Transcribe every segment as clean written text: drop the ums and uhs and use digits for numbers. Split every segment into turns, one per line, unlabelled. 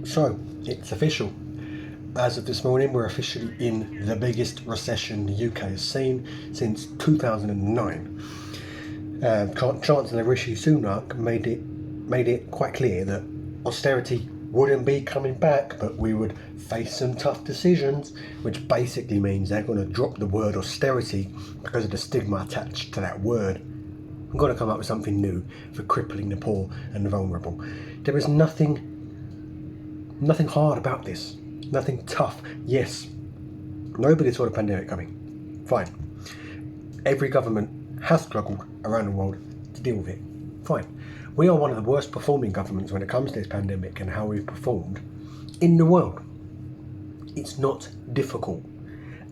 So, it's official. As of this morning, we're officially in the biggest recession the UK has seen since 2009. Chancellor Rishi Sunak made it quite clear that austerity wouldn't be coming back, but we would face some tough decisions, which basically means they're going to drop the word austerity because of the stigma attached to that word. I'm going to come up with something new for crippling the poor and the vulnerable. There is nothing hard about this. Nothing tough. Yes, nobody saw the pandemic coming. Fine. Every government has struggled around the world to deal with it. Fine. We are one of the worst performing governments when it comes to this pandemic and how we've performed in the world. It's not difficult.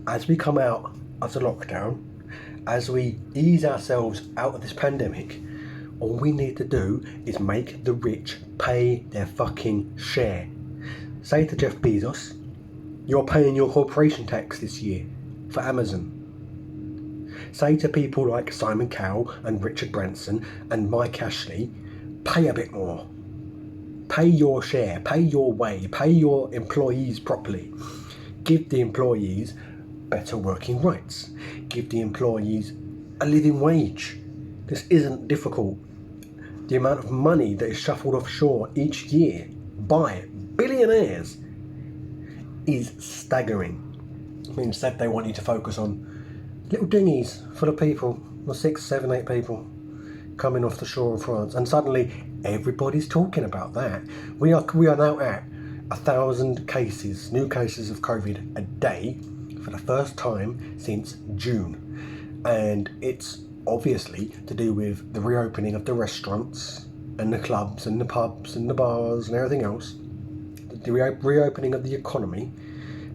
As we come out of the lockdown, as we ease ourselves out of this pandemic, all we need to do is make the rich pay their fucking share. Say to Jeff Bezos, you're paying your corporation tax this year for Amazon. Say to people like Simon Cowell and Richard Branson and Mike Ashley, pay a bit more. Pay your share, pay your way, pay your employees properly. Give the employees better working rights. Give the employees a living wage. This isn't difficult. The amount of money that is shuffled offshore each year by billionaires is staggering. I mean, instead they want you to focus on little dinghies full of people, or 6, 7, 8 people coming off the shore of France, and suddenly everybody's talking about that. We are now at 1,000 cases, new cases of COVID a day for the first time since June, and it's obviously to do with the reopening of the restaurants and the clubs and the pubs and the bars and everything else, the reopening of the economy.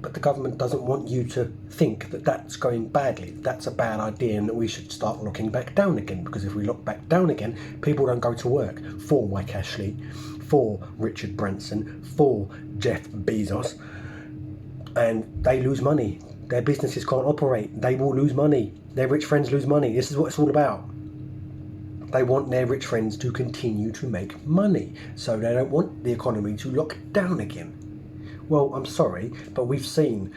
But the government doesn't want you to think that that's going badly, that's a bad idea, and that we should start looking back down again, because if we look back down again, people don't go to work. For Mike Ashley, for Richard Branson, for Jeff Bezos, and they lose money. Their businesses can't operate. They will lose money. Their rich friends lose money. This is what it's all about. They want their rich friends to continue to make money, so they don't want the economy to lock down again. Well, I'm sorry, but we've seen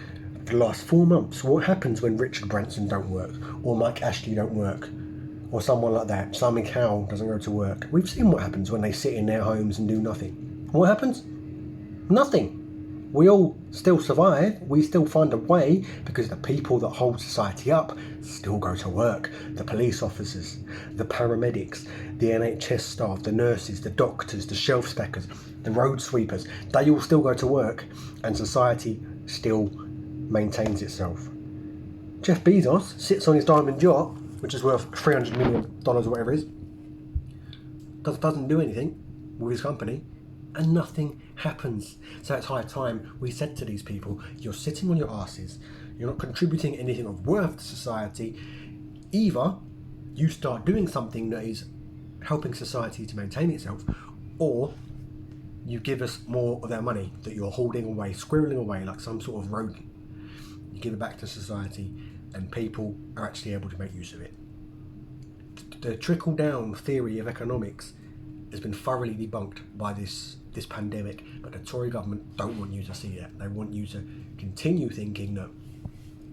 for the last 4 months what happens when Richard Branson don't work, or Mike Ashley don't work, or someone like that, Simon Cowell doesn't go to work. We've seen what happens when they sit in their homes and do nothing. What happens? Nothing. We all still survive, we still find a way, because the people that hold society up still go to work. The police officers, the paramedics, the NHS staff, the nurses, the doctors, the shelf stackers, the road sweepers, they all still go to work, and society still maintains itself. Jeff Bezos sits on his diamond yacht, which is worth $300 million or whatever it is, doesn't do anything with his company, and nothing happens. So it's high time we said to these people, you're sitting on your asses, you're not contributing anything of worth to society. Either you start doing something that is helping society to maintain itself, or you give us more of our money that you're holding away, squirreling away like some sort of rodent. You give it back to society, and people are actually able to make use of it. The trickle-down theory of economics has been thoroughly debunked by this pandemic, but the Tory government don't want you to see that. They want you to continue thinking that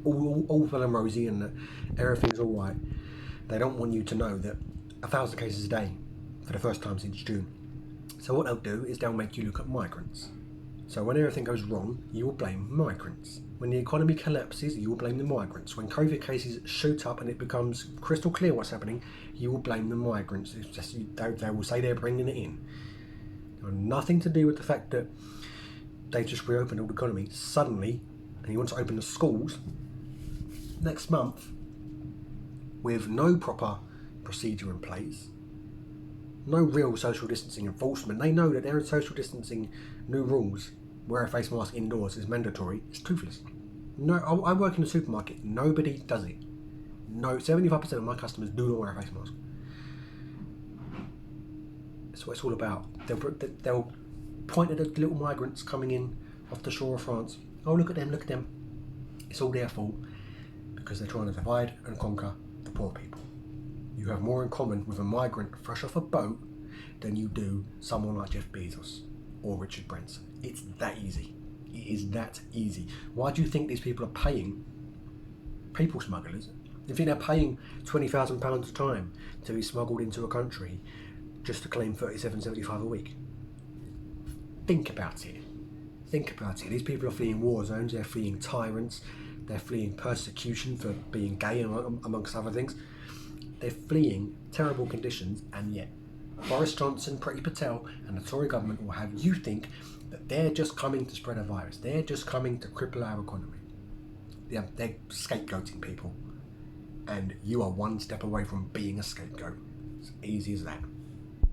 all well and rosy and that everything's all right. They don't want you to know that 1,000 cases a day for the first time since June. So what they'll do is they'll make you look at migrants. So when everything goes wrong, you will blame migrants. When the economy collapses, you will blame the migrants. When COVID cases shoot up and it becomes crystal clear what's happening, you will blame the migrants. It's just, they will say they're bringing it in. Nothing to do with the fact that they've just reopened all the economy suddenly, and you want to open the schools next month with no proper procedure in place, no real social distancing enforcement. They know that their social distancing new rules, wear a face mask indoors, is mandatory. It's toothless. No, I work in a supermarket. Nobody does it. No, 75% of my customers do not wear a face mask. That's what it's all about. They'll point at the little migrants coming in off the shore of France. Oh, look at them, look at them. It's all their fault, because they're trying to divide and conquer the poor people. You have more in common with a migrant fresh off a boat than you do someone like Jeff Bezos. or Richard Branson. It's that easy. It is that easy. Why do you think these people are paying people smugglers? You think they're paying £20,000 a time to be smuggled into a country just to claim $37.75 a week? Think about it. Think about it. These people are fleeing war zones, they're fleeing tyrants, they're fleeing persecution for being gay, amongst other things. They're fleeing terrible conditions, and yet Boris Johnson, Priti Patel and the Tory government will have you think that they're just coming to spread a virus. They're just coming to cripple our economy. They're scapegoating people. And you are one step away from being a scapegoat. It's easy as that.